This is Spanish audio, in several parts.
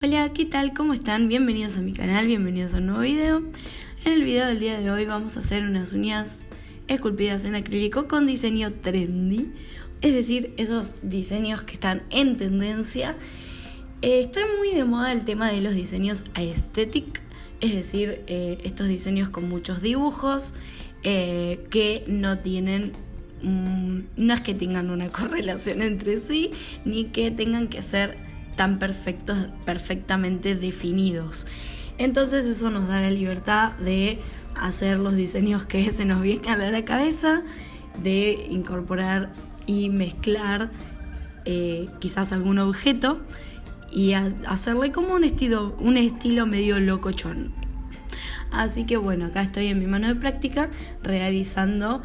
Hola, ¿qué tal? ¿Cómo están? Bienvenidos a mi canal, bienvenidos a un nuevo video. En el video del día de hoy vamos a hacer unas uñas esculpidas en acrílico con diseño trendy, es decir, esos diseños que están en tendencia. Está muy de moda el tema de los diseños aesthetic, es decir, estos diseños con muchos dibujos que no tienen, no es que tengan una correlación entre sí, ni que tengan que ser tan perfectamente definidos. Entonces eso nos da la libertad de hacer los diseños que se nos vengan a la cabeza, de incorporar y mezclar quizás algún objeto y hacerle como un estilo medio locochón. Así que bueno, acá estoy en mi mano de práctica realizando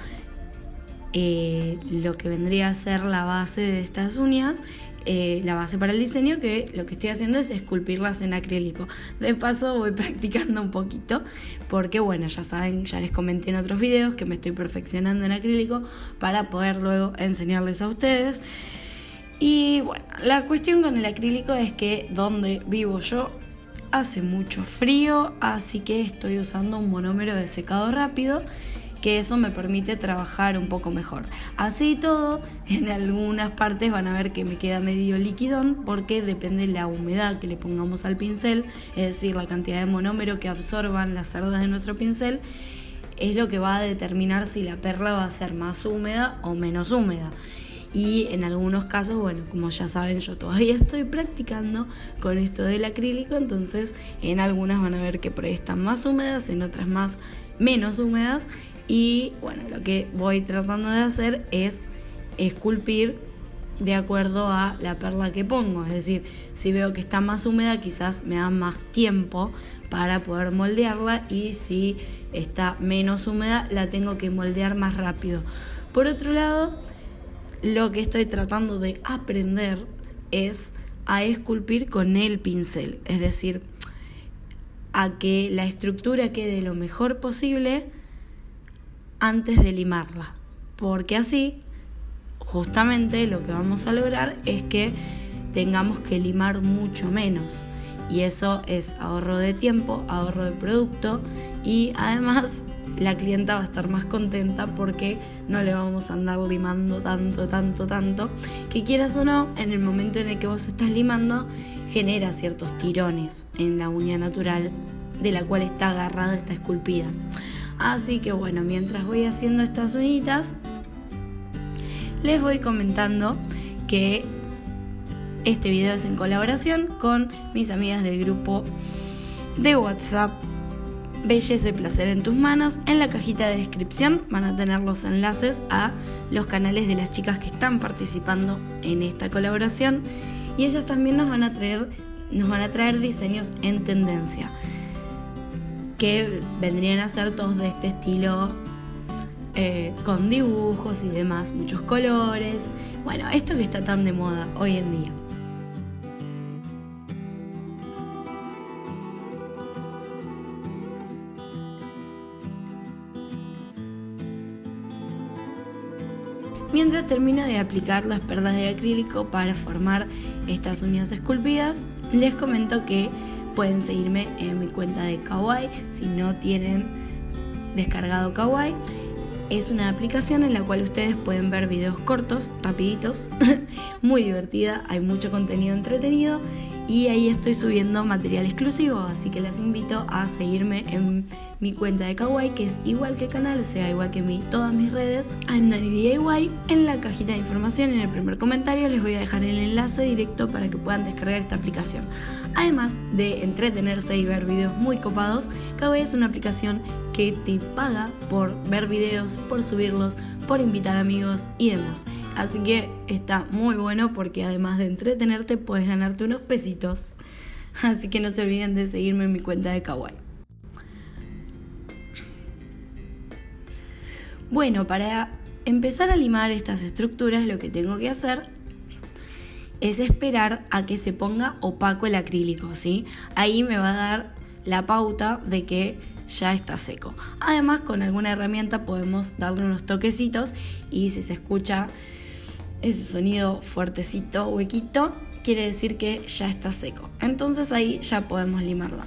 lo que vendría a ser la base de estas uñas, la base para el diseño, que lo que estoy haciendo es esculpirlas en acrílico. De paso voy practicando un poquito porque bueno, ya saben, ya les comenté en otros videos que me estoy perfeccionando en acrílico para poder luego enseñarles a ustedes. Y bueno, la cuestión con el acrílico es que donde vivo yo hace mucho frío, así que estoy usando un monómero de secado rápido, que eso me permite trabajar un poco mejor. Así y todo, en algunas partes van a ver que me queda medio liquidón porque depende de la humedad que le pongamos al pincel, es decir, la cantidad de monómero que absorban las cerdas de nuestro pincel es lo que va a determinar si la perla va a ser más húmeda o menos húmeda. Y en algunos casos, bueno, como ya saben, yo todavía estoy practicando con esto del acrílico, entonces en algunas van a ver que por ahí están más húmedas, en otras menos húmedas. Y bueno, lo que voy tratando de hacer es esculpir de acuerdo a la perla que pongo. Es decir, si veo que está más húmeda, quizás me da más tiempo para poder moldearla, y si está menos húmeda, la tengo que moldear más rápido. Por otro lado, lo que estoy tratando de aprender es a esculpir con el pincel. Es decir, a que la estructura quede lo mejor posible antes de limarla, porque así justamente lo que vamos a lograr es que tengamos que limar mucho menos, y eso es ahorro de tiempo, ahorro de producto, y además la clienta va a estar más contenta porque no le vamos a andar limando tanto, que quieras o no, en el momento en el que vos estás limando genera ciertos tirones en la uña natural de la cual está agarrada, está esculpida. Así que bueno, mientras voy haciendo estas uñitas, les voy comentando que este video es en colaboración con mis amigas del grupo de WhatsApp Belleza y Placer en tus manos. En la cajita de descripción van a tener los enlaces a los canales de las chicas que están participando en esta colaboración, y ellas también nos van a traer diseños en tendencia, que vendrían a ser todos de este estilo, con dibujos y demás, muchos colores. Bueno, esto que está tan de moda hoy en día. Mientras termino de aplicar las perlas de acrílico para formar estas uñas esculpidas, les comento que pueden seguirme en mi cuenta de Kawaii si no tienen descargado Kawaii. Es una aplicación en la cual ustedes pueden ver videos cortos, rapiditos, muy divertida, hay mucho contenido entretenido, y ahí estoy subiendo material exclusivo, así que les invito a seguirme en mi cuenta de Kawaii, que es igual que el canal, o sea, igual que todas mis redes, I'm Dani DIY. En la cajita de información, en el primer comentario, les voy a dejar el enlace directo para que puedan descargar esta aplicación. Además de entretenerse y ver videos muy copados, Kawaii es una aplicación que te paga por ver videos, por subirlos, por invitar amigos y demás. Así que está muy bueno porque además de entretenerte puedes ganarte unos pesitos. Así que no se olviden de seguirme en mi cuenta de Kawaii. Bueno, para empezar a limar estas estructuras, lo que tengo que hacer es esperar a que se ponga opaco el acrílico, ¿sí? Ahí me va a dar la pauta de que ya está seco. Además, con alguna herramienta podemos darle unos toquecitos, y si se escucha ese sonido fuertecito, huequito, quiere decir que ya está seco. Entonces ahí ya podemos limarla.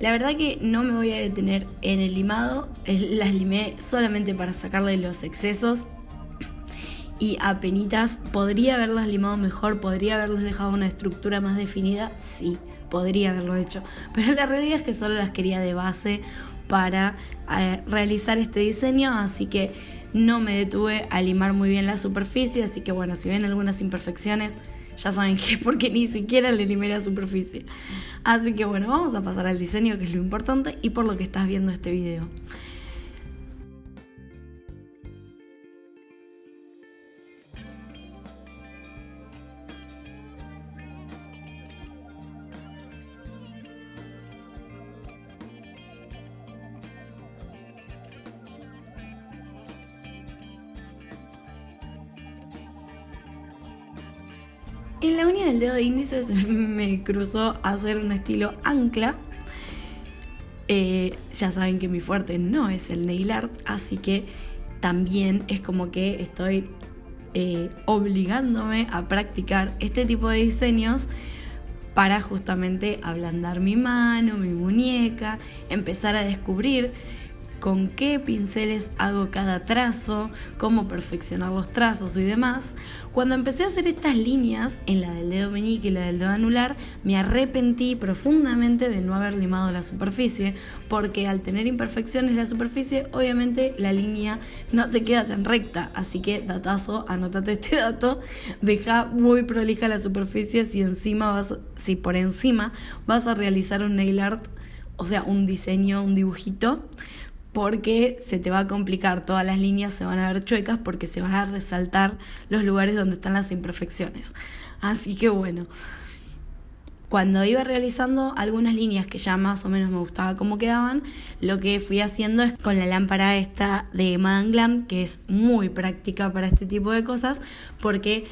La verdad que no me voy a detener en el limado, las limé solamente para sacarle los excesos y apenitas. ¿Podría haberlas limado mejor? ¿Podría haberles dejado una estructura más definida? Sí, podría haberlo hecho, pero la realidad es que solo las quería de base para realizar este diseño, así que no me detuve a limar muy bien la superficie, así que bueno, si ven algunas imperfecciones, ya saben que es porque ni siquiera le limé la superficie. Así que bueno, vamos a pasar al diseño, que es lo importante y por lo que estás viendo este video. En la uña del dedo de índice se me cruzó hacer un estilo ancla. Ya saben que mi fuerte no es el nail art, así que también es como que estoy obligándome a practicar este tipo de diseños para justamente ablandar mi mano, mi muñeca, empezar a descubrir con qué pinceles hago cada trazo, cómo perfeccionar los trazos y demás. Cuando empecé a hacer estas líneas en la del dedo meñique y la del dedo anular, me arrepentí profundamente de no haber limado la superficie, porque al tener imperfecciones la superficie, obviamente la línea no te queda tan recta. Así que, datazo, anótate este dato, deja muy prolija la superficie si por encima vas a realizar un nail art, o sea, un diseño, un dibujito, porque se te va a complicar, todas las líneas se van a ver chuecas porque se van a resaltar los lugares donde están las imperfecciones. Así que bueno, cuando iba realizando algunas líneas que ya más o menos me gustaba cómo quedaban, lo que fui haciendo es con la lámpara esta de Madame Glam, que es muy práctica para este tipo de cosas, porque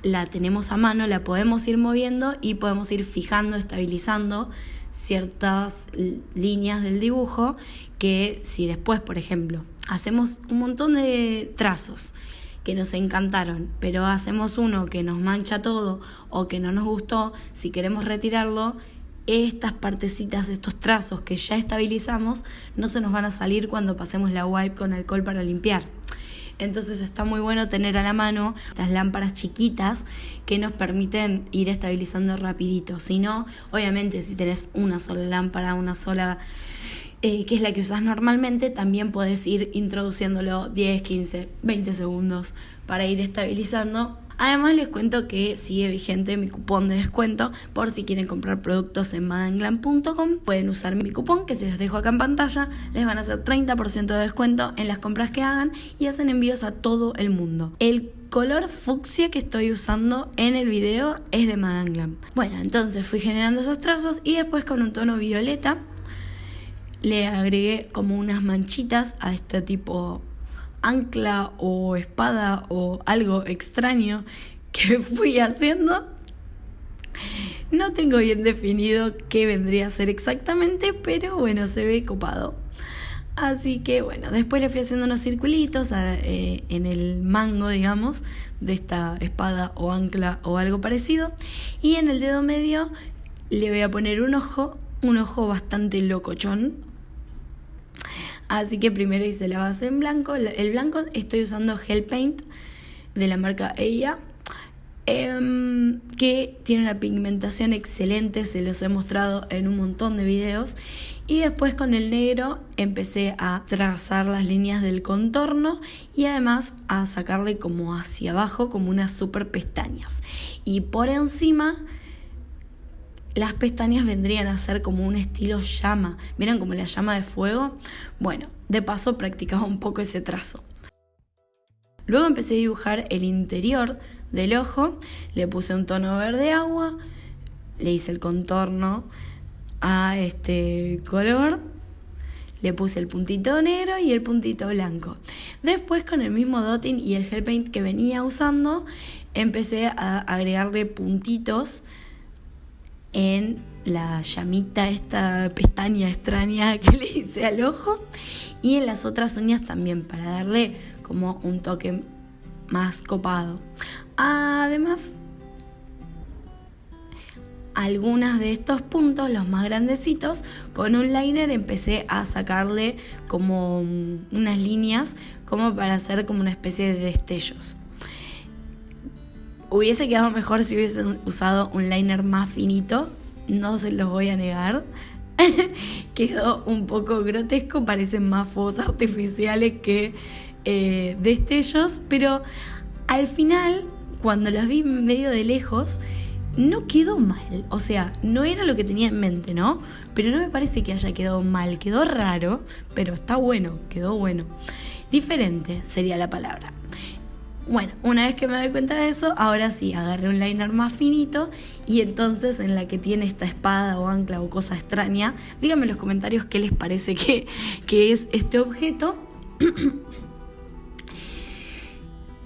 la tenemos a mano, la podemos ir moviendo y podemos ir fijando, estabilizando ciertas líneas del dibujo, que si después, por ejemplo, hacemos un montón de trazos que nos encantaron, pero hacemos uno que nos mancha todo o que no nos gustó, si queremos retirarlo, estas partecitas, estos trazos que ya estabilizamos, no se nos van a salir cuando pasemos la wipe con alcohol para limpiar. Entonces está muy bueno tener a la mano estas lámparas chiquitas que nos permiten ir estabilizando rapidito. Si no, obviamente si tenés una sola lámpara, una sola que es la que usás normalmente, también podés ir introduciéndolo 10, 15, 20 segundos para ir estabilizando. Además les cuento que sigue vigente mi cupón de descuento por si quieren comprar productos en madameglam.com. Pueden usar mi cupón que se los dejo acá en pantalla. Les van a hacer 30% de descuento en las compras que hagan y hacen envíos a todo el mundo. El color fucsia que estoy usando en el video es de Madame Glam. Bueno, entonces fui generando esos trazos y después con un tono violeta le agregué como unas manchitas a este tipo ancla o espada o algo extraño que fui haciendo. No tengo bien definido qué vendría a ser exactamente, pero bueno, se ve copado. Así que bueno, después le fui haciendo unos circulitos en el mango, digamos, de esta espada o ancla o algo parecido. Y en el dedo medio le voy a poner un ojo bastante locochón. Así que primero hice la base en blanco. El blanco estoy usando Gel Paint de la marca Eia, que tiene una pigmentación excelente, se los he mostrado en un montón de videos. Y después con el negro empecé a trazar las líneas del contorno y además a sacarle como hacia abajo como unas super pestañas. Y por encima las pestañas vendrían a ser como un estilo llama. ¿Vieron como la llama de fuego? Bueno, de paso practicaba un poco ese trazo. Luego empecé a dibujar el interior del ojo. Le puse un tono verde agua. Le hice el contorno a este color. Le puse el puntito negro y el puntito blanco. Después con el mismo dotting y el gel paint que venía usando, empecé a agregarle puntitos en la llamita, esta pestaña extraña que le hice al ojo, y en las otras uñas también, para darle como un toque más copado. Además, algunos de estos puntos, los más grandecitos, con un liner empecé a sacarle como unas líneas como para hacer como una especie de destellos. Hubiese quedado mejor si hubiese usado un liner más finito, no se los voy a negar. Quedó un poco grotesco, parecen más fuegos artificiales que destellos, pero al final, cuando los vi medio de lejos, no quedó mal. O sea, no era lo que tenía en mente, ¿no? Pero no me parece que haya quedado mal, quedó raro, pero está bueno, quedó bueno. Diferente sería la palabra. Bueno, una vez que me doy cuenta de eso, ahora sí, agarré un liner más finito y entonces en la que tiene esta espada o ancla o cosa extraña, díganme en los comentarios qué les parece que es este objeto.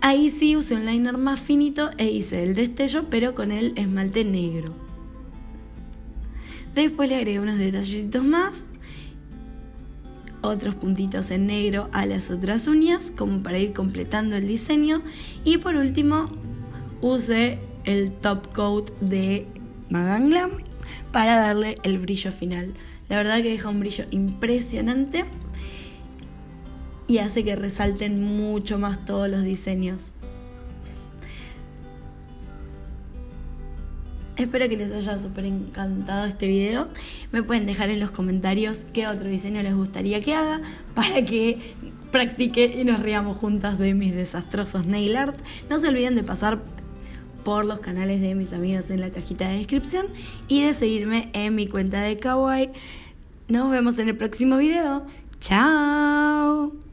Ahí sí usé un liner más finito e hice el destello, pero con el esmalte negro. Después le agregué unos detallecitos más, otros puntitos en negro a las otras uñas, como para ir completando el diseño. Y por último, usé el top coat de Madame Glam para darle el brillo final. La verdad que deja un brillo impresionante y hace que resalten mucho más todos los diseños. Espero que les haya súper encantado este video. Me pueden dejar en los comentarios qué otro diseño les gustaría que haga para que practique y nos riamos juntas de mis desastrosos nail art. No se olviden de pasar por los canales de mis amigas en la cajita de descripción y de seguirme en mi cuenta de Kawaii. Nos vemos en el próximo video. ¡Chao!